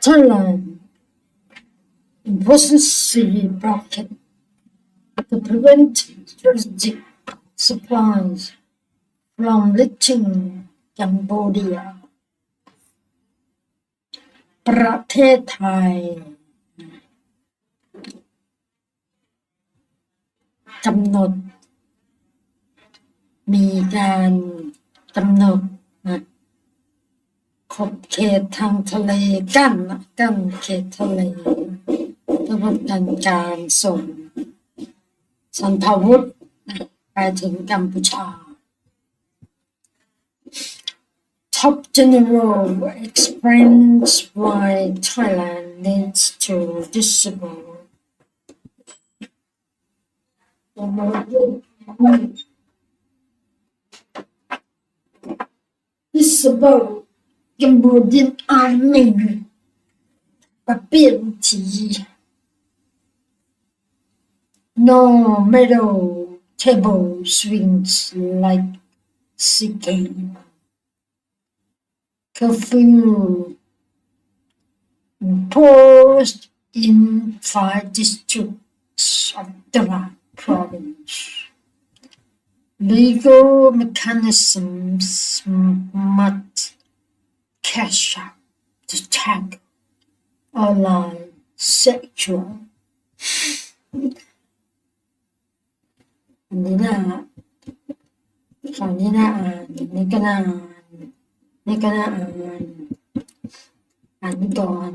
Thailand imposes sea blockade to prevent strategic supplies from reaching Cambodia ประเทศไทยกำหนดมีการกำหนดขอบเขตทางทะเลกั้นเขตทะเลเพื่อป้องกันการส่งสันพาวุธไปถึงกัมพูชา Top General explains why Thailand needs to disable Cambodian army ability. No matter table swings like seeking curfew imposed in 5 districts of Dara province. Legal mechanisms must catch up to tackle online sexual อันนี้นะข่าวนี้น่าอ่านนี่ก็น่าอ่านนี่ก็น่าอ่านอ่านก่อน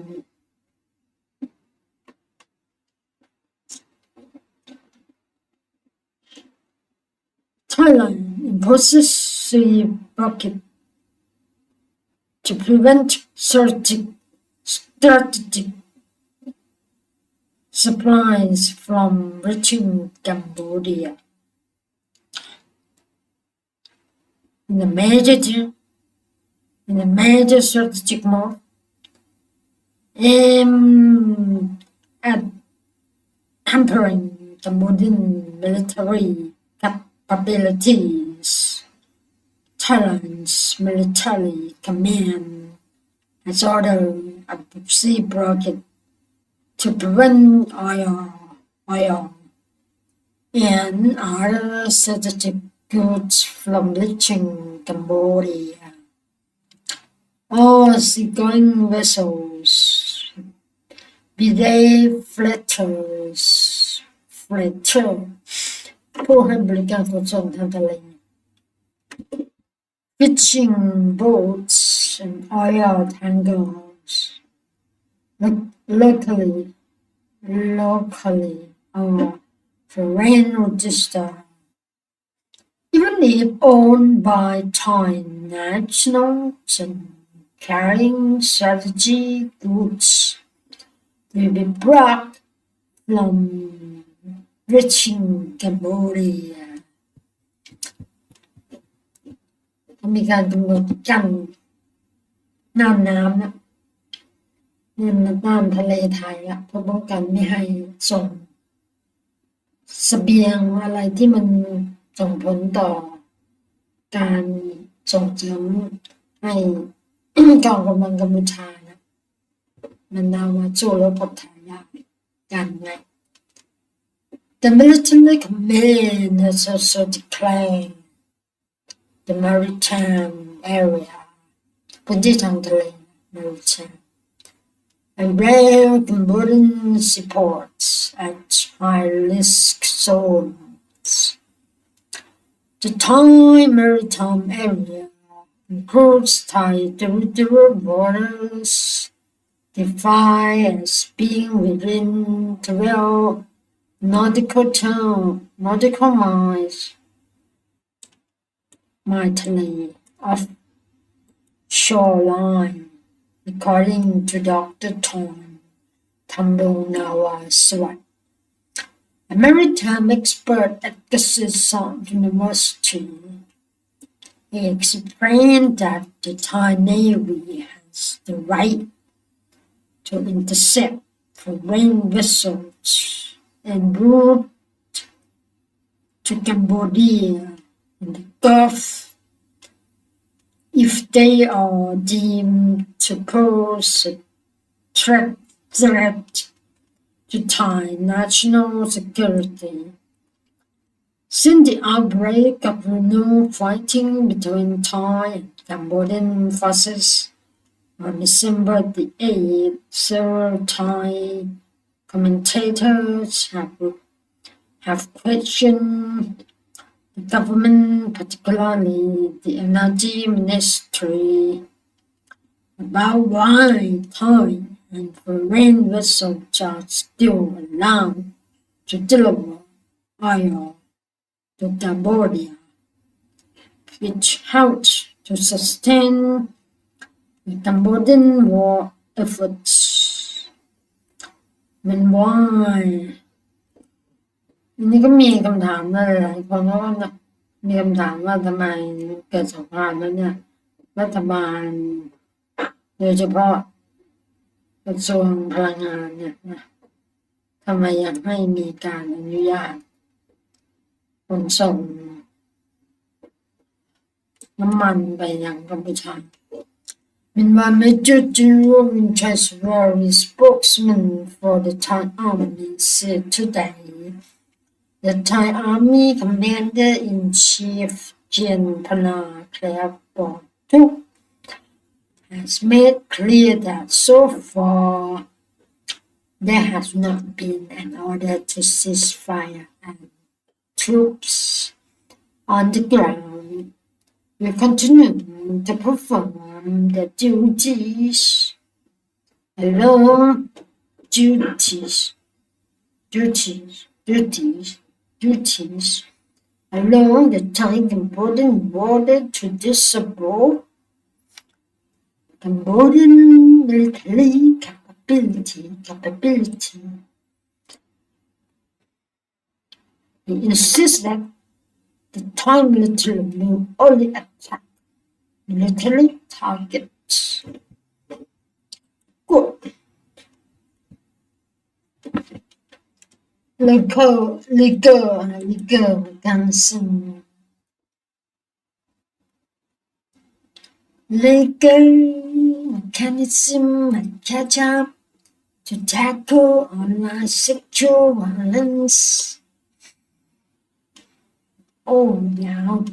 Thailand imposes sea blockade to prevent strategic supplies from reaching Cambodia. In a major strategic move aimed at hampering Cambodian military capabilities, Thailand's military command has ordered a sea blockade to prevent oil and other strategic goods from reaching Cambodia. All seagoing vessels, be they freighters ผู้ให้บริการขนส่งทางทะเล fishing boats and oil tankers locally or foreign register, even if owned by Thai nationals and carrying strategic goods, will be blocked from reaching Cambodia. มีการกำหนดกั้นน้ำนะน้ำทะเลไทยอะเพื่อป้องกันไม่ให้ส่งเสบียงอะไรที่มันส่งผลต่อการส่งเสริมให้กองกำลังกัมพูชานะมันนำมาสู้รบกับไทยกันไง The military command has also declared the maritime area พื้นที่ทางทะเล maritime and rail Cambodian seaports at high-risk zones. The Thai maritime area includes Thai territorial waters defined as being within 12 nautical miles of shoreline, according to Dr. Tom Nawaswat, a maritime expert at Kassan University. He explained that the Thai Navy has the right to intercept foreign vessels en route to Cambodia in the Gulf if they are deemed to pose a threat to Thai national security. Since the outbreak of renewed fighting between Thai and Cambodian forces on December the 8th, several Thai commentators have questioned the government, particularly the Energy Ministry, about why Thai and foreign vessels are still allowed to deliver oil to Cambodia, which helped to sustain the Cambodian war efforts. Meanwhile, อันนี้ก็มีคำถามหลายๆคนก็มีคำถามว่าทำไมเกิดสงครามแล้วเนี่ยรัฐบาลโดยเฉพาะกระทรวงพลังงานเนี่ยนะทำไมอยากให้มีการอนุญาตขนส่งน้ำมันไปยังกัมพูชา Meanwhile, Major General Winchester, spokesman for the Thai Army, said today the Thai Army Commander-in-Chief Gen. Panaklap has made clear that so far there has not been an order to cease fire and troops on the ground will continue to perform the duties along along the Thai-Cambodian border to disable Cambodian military capability. He insists that the Thai military will only attack military targets. Good. Legal mechanism. Legal mechanism and catch up to tackle online sexual violence. Oh, now,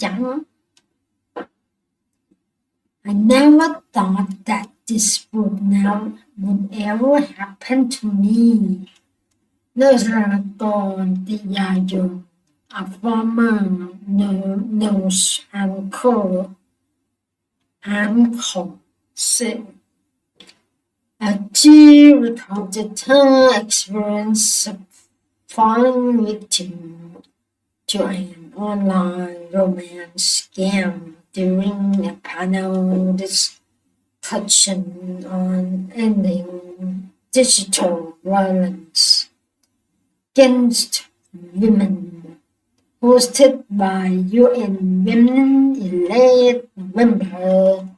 I never thought that this would ever happen to me. Nurse Tiyayo, a former nurse anchor, said, she recounted her experience of falling victim to an online romance scam during a panel discussion on ending digital violence against women, hosted by UN Women in late November.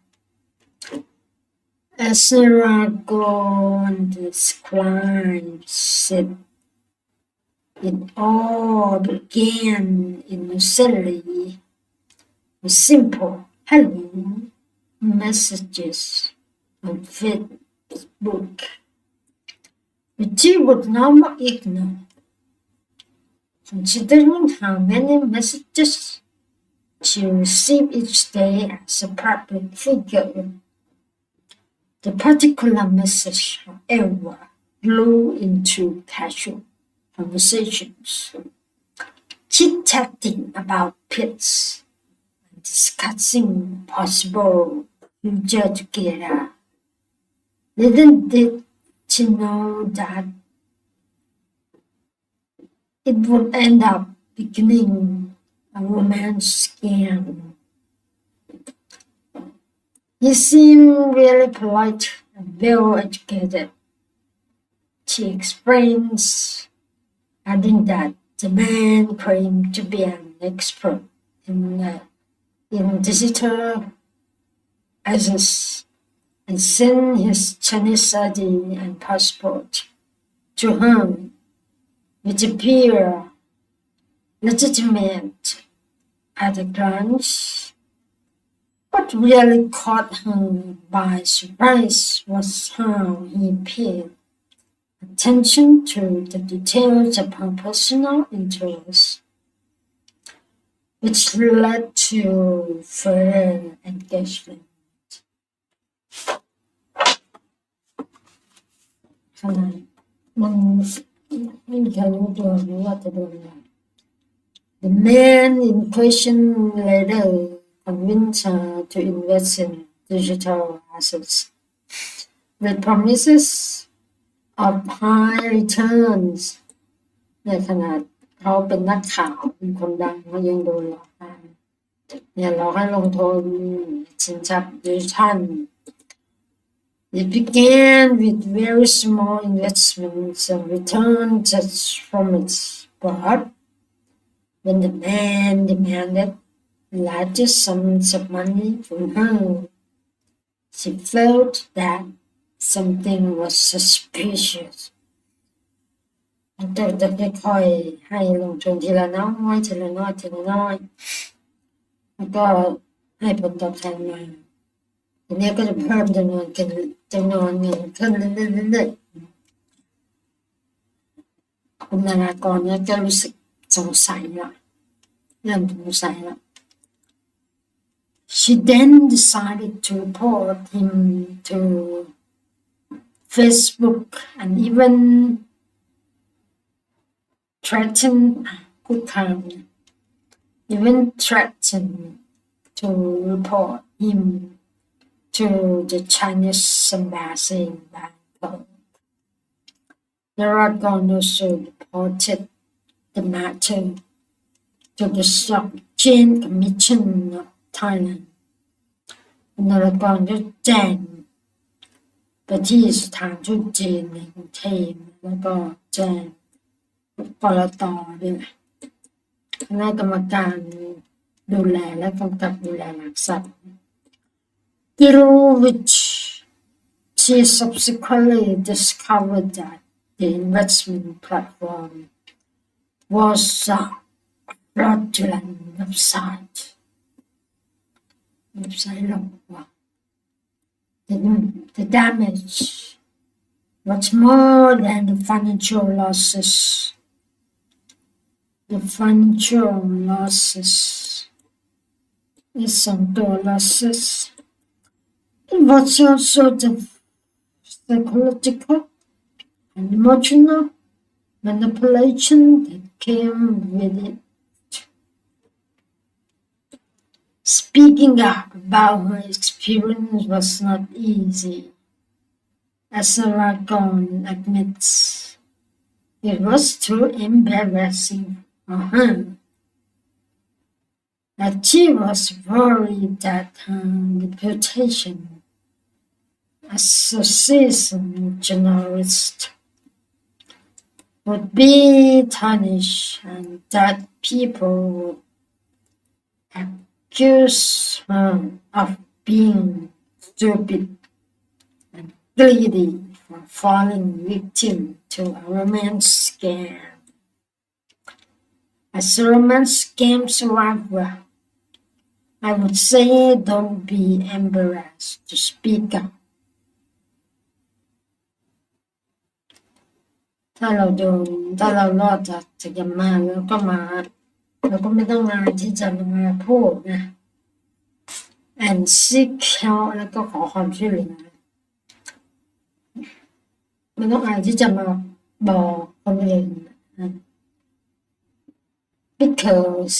As Sarah Gone describes it, it all began innocently with simple hello messages on Facebook, which she would never ignore. Considering how many messages she received each day as a public figure, the particular message, however, grew into casual conversations, chit-chatting about pets, and discussing possible future together. Little did she know that it would end up beginning a romance scam. He seemed really polite and well-educated, she explains, adding that the man claimed to be an expert in digital assets and sent his Chinese ID and passport to her, which appear legitimate at a glance. What really caught her by surprise was how he paid attention to the details of her personal interests, which led to further engagement. ขนาดมันไม่มีใครรู้ตัวหรือว่าจะโดนอะไร The man in question later convinced her to invest in digital assets with promises of high returns ในขณะเขาเป็นนักข่าวเป็นคนดังเขายังโดนหลอกได้เนี่ยเราให้ลงทุนสินทรัพย์ดิจิทัล It began with very small investments and returns from it, but when the man demanded larger sums of money from her, she felt that something was suspicious. จะค่อยๆให้ลงทุนทีละน้อยทีละน้อยทีละน้อยแล้วก็ให้ผลตอบแทนมาทีนี้ก็จะเพิ่มจำนวนเงินขึ้นเรื่อยๆคุณนารากรเนี่ยก็รู้สึกสงสัยละเริ่มสงสัยละ She then decided to report him to Facebook and even threatened to report him to the Chinese embassy in Bangkok. Naragon also reported the matter to the Stock Exchange Commission of Thailand. Naragon ก็แจ้งไปที่สถานทูตจีนในกรุงเทพแล้วก็แจ้งกลต.ด้วยคณะกรรมการดูแลและกำกับดูแลหลักทรัพย์ through which she subsequently discovered that the investment platform was a fraudulent website หลอกลวง The damage was more than the financial losses. The financial losses is some losses. It was also the psychological and emotional manipulation that came with it. Speaking up about her experience was not easy, as Aragon admits. It was too embarrassing for her, that she was worried that her reputation as a seasoned journalist would be tarnished and that people would accuse her of being stupid and greedy for falling victim to a romance scam. As a romance scam survivor, I would say don't be embarrassed to speak up. ถ้าเรารอดจากยามาแล้วก็เราก็ไม่ต้องงานที่จะมาพูดนะ and seek help แล้วก็ขอความช่วยเหลือไม่ต้องอายที่จะมาบอกคนอื่นนะ because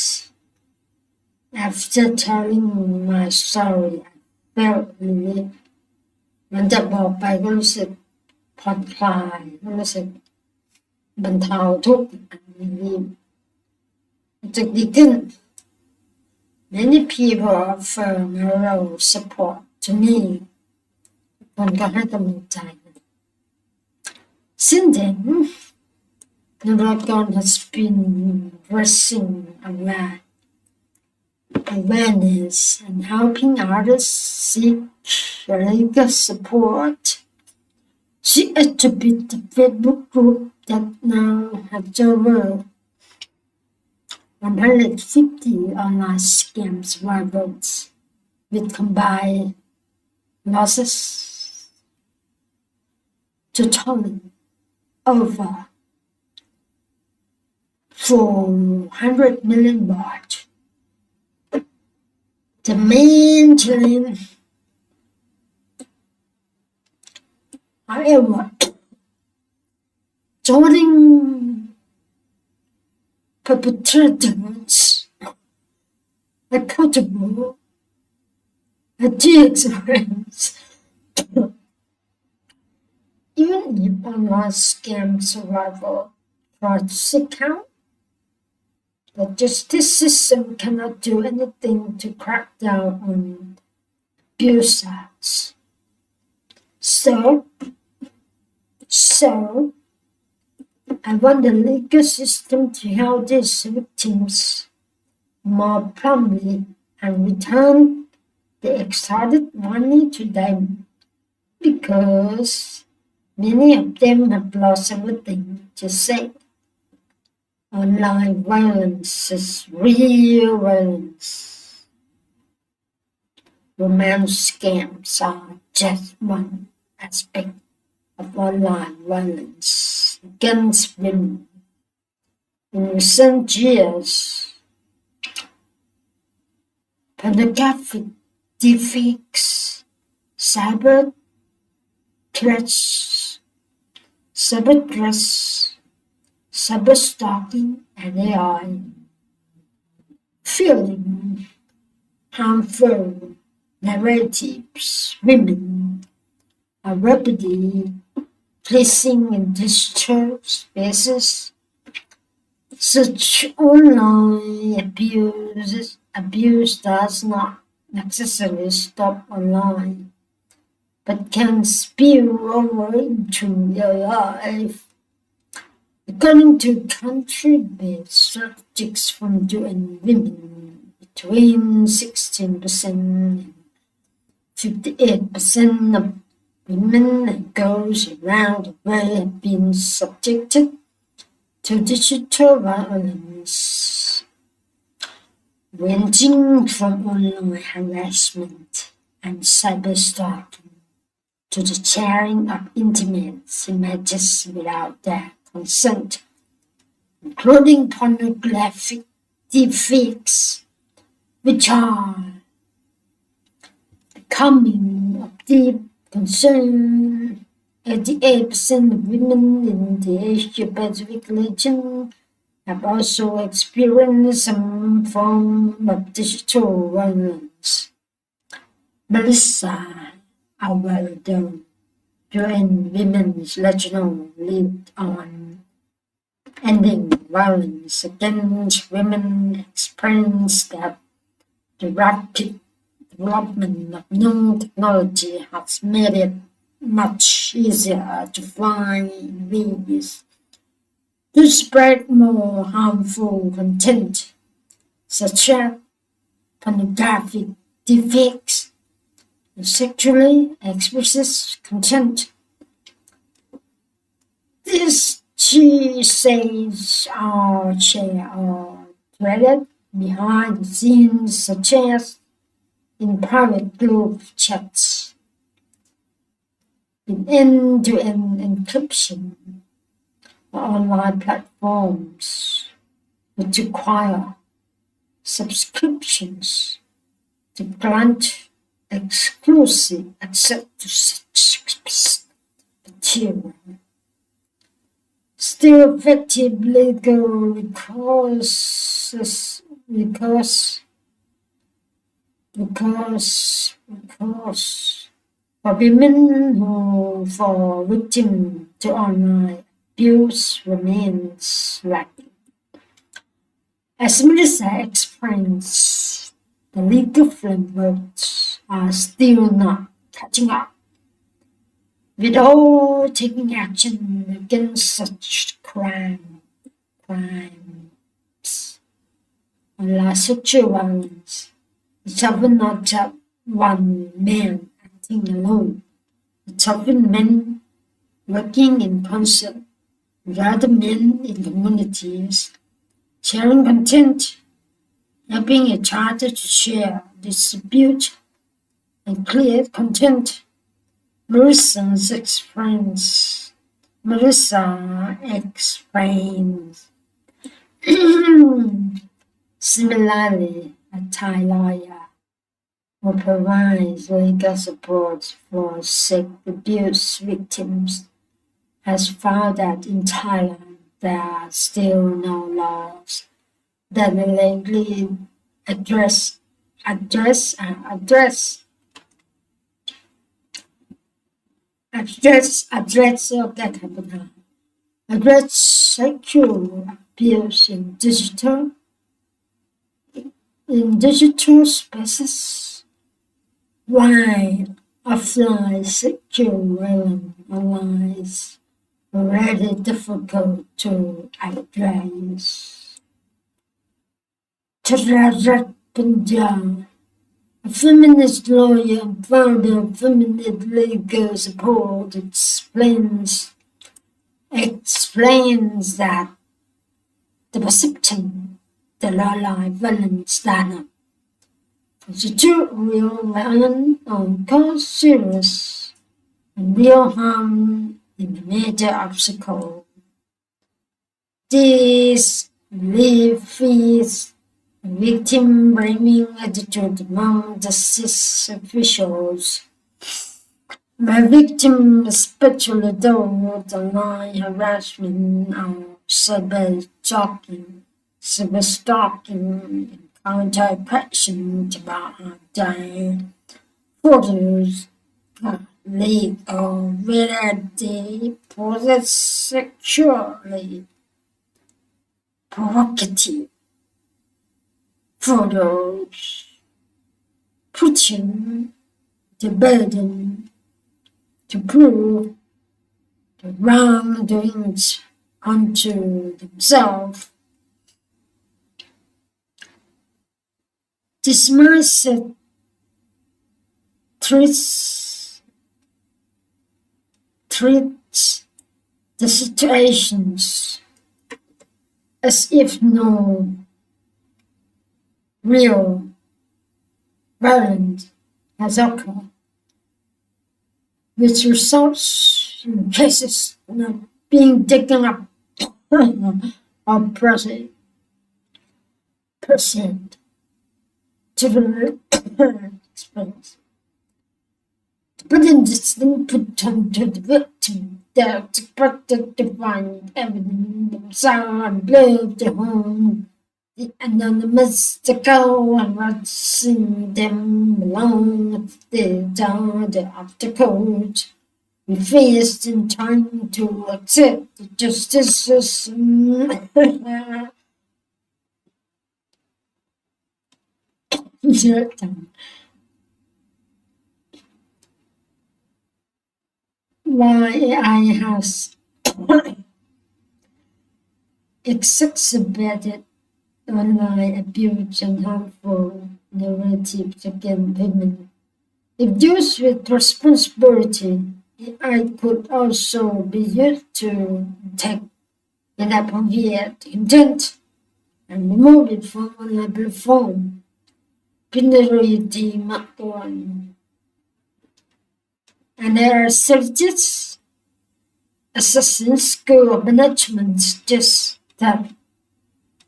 after telling my story I felt relief มันจะบอกไปก็รู้สึกผ่อนคลายรู้สึกบรรเทาทุกข์จะดีขึ้น Many people offer moral support to me คนก็ให้กำลังใจ Since then, Naragon has been raising awareness and helping others seek legal support. She attributes the Facebook group that now has over 150 online scam survivors with combined losses totaling over 400 million baht. The main challenge, however, holding perpetrators accountable at the expense. Even if online scam survival tries to count, the justice system cannot do anything to crack down on abusers. So I want the legal system to help these victims more promptly and return the extorted money to them, because many of them have lost everything to say. Online violence is real violence. Romance scams are just one aspect of online violence against women. In recent years, pornographic deepfakes, cyber threats, cyber stalking, and AI feeling harmful narratives. Women are rapidly placing in digital spaces. Such online abuse does not necessarily stop online, but can spill over into real life. According to country-based statistics from UN Women, between 16% and 58% of women and girls around the world have been subjected to digital violence, ranging from online harassment and cyberstalking to the sharing of intimate images without their consent, including pornographic deepfakes, which are becoming of deep concern. 88% of women in the Asia-Pacific region have also experienced some form of digital violence. Melissa Alvarado, UN Women's Regional Lead on Ending Violence Against Women, experienced that the rapid development of new technology has made it much easier to find ways to spread more harmful content, such as pornographic deepfakes and sexually explicit content. This, she says, are threaded behind the scenes, such as in private group chats, in end-to-end encryption, or online platforms which require subscriptions to grant exclusive access to such material. Still, effective legal recourse for women who fall victim to online abuse remains lacking. As Melissa explains, the legal frameworks are still not catching up, without taking action against such crimes. Online sexual violence is often not just one man acting alone. It's often men working in concert with other men in communities, sharing content, helping each other to share, distribute, and clear content. Marissa explains. Similarly, a Thai lawyer who provides legal support for sex abuse victims has found that in Thailand there are still no laws that legally address sexual abuse in digital spaces. Why offline sexual violence online is already difficult to address. Chararat Punjab, a feminist lawyer and founder of feminist legal support, explains that the perception the online violence stand constitute real violence and cause serious and real harm in the major obstacle. This belief feeds a victim blaming attitude among justice officials. The victim, especially those online harassment or cyber-stalking, encounter questions about their photos, leak, or whether they possess sexually provocative photos, putting the burden to prove the wrongdoings onto themselves. This mindset treats the situations as if no real violence has occurred, which results in cases not being taken up or present to the experience. The burden is then put onto the victim. They are expected to find evidence themselves and blame the home, the anonymous to go and watching them along with the obstacles we faced in trying to accept the justice system. Why AI has exacerbated online abuse and harmful narratives against women. If used with responsibility, AI could also be used to detect inappropriate content and remove it from online platform. Binary one. And there are strategies assessing school of management suggests that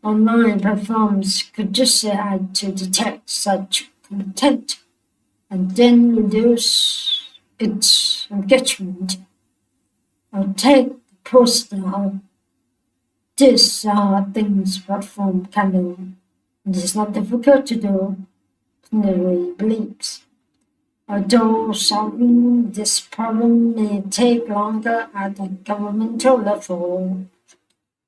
online platforms could use AI to detect such content and then reduce its engagement or take the post down. These are things platform can do. It is not difficult to do, Binary believes. Although solving this problem may take longer at the governmental level,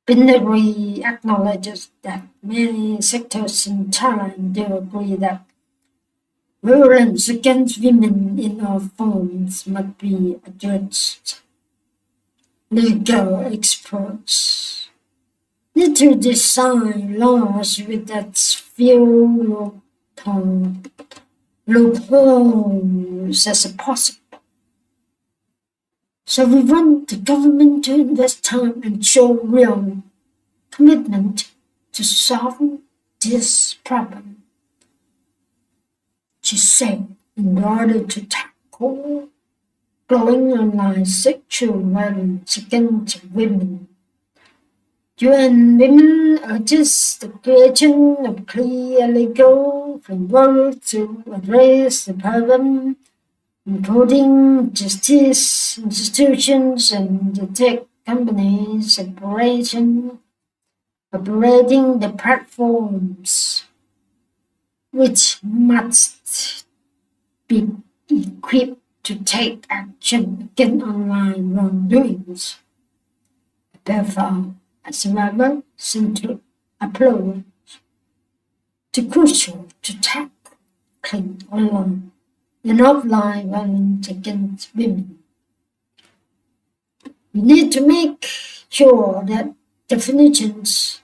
Binary acknowledges that many sectors in Thailand do agree that violence against women in all forms must be addressed. Legal experts need to design laws with as few loopholes as possible. So we want the government to invest time and show real commitment to solving this problem, she said in order to tackle growing online sexual violence against women. UN Women urges the creation of clear legal framework to address the problem, including justice institutions and the tech companies operating the platforms, which must be equipped to take action against online wrongdoings. Therefore, a survivor-centered approach to crucial to tackling online and offline violence against women. We need to make sure that definitions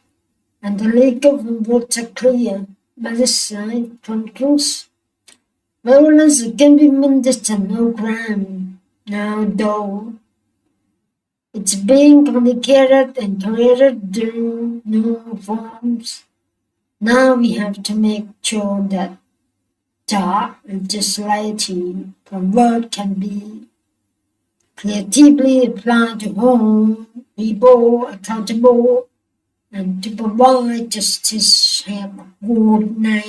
and the legal frameworks are clear. Malicide concludes, violence against women is a no crime. Now, though, it's being communicated and created through new forms. Now we have to make sure that the legislative framework can be creatively applied to hold people accountable and to provide justice. Have a good night.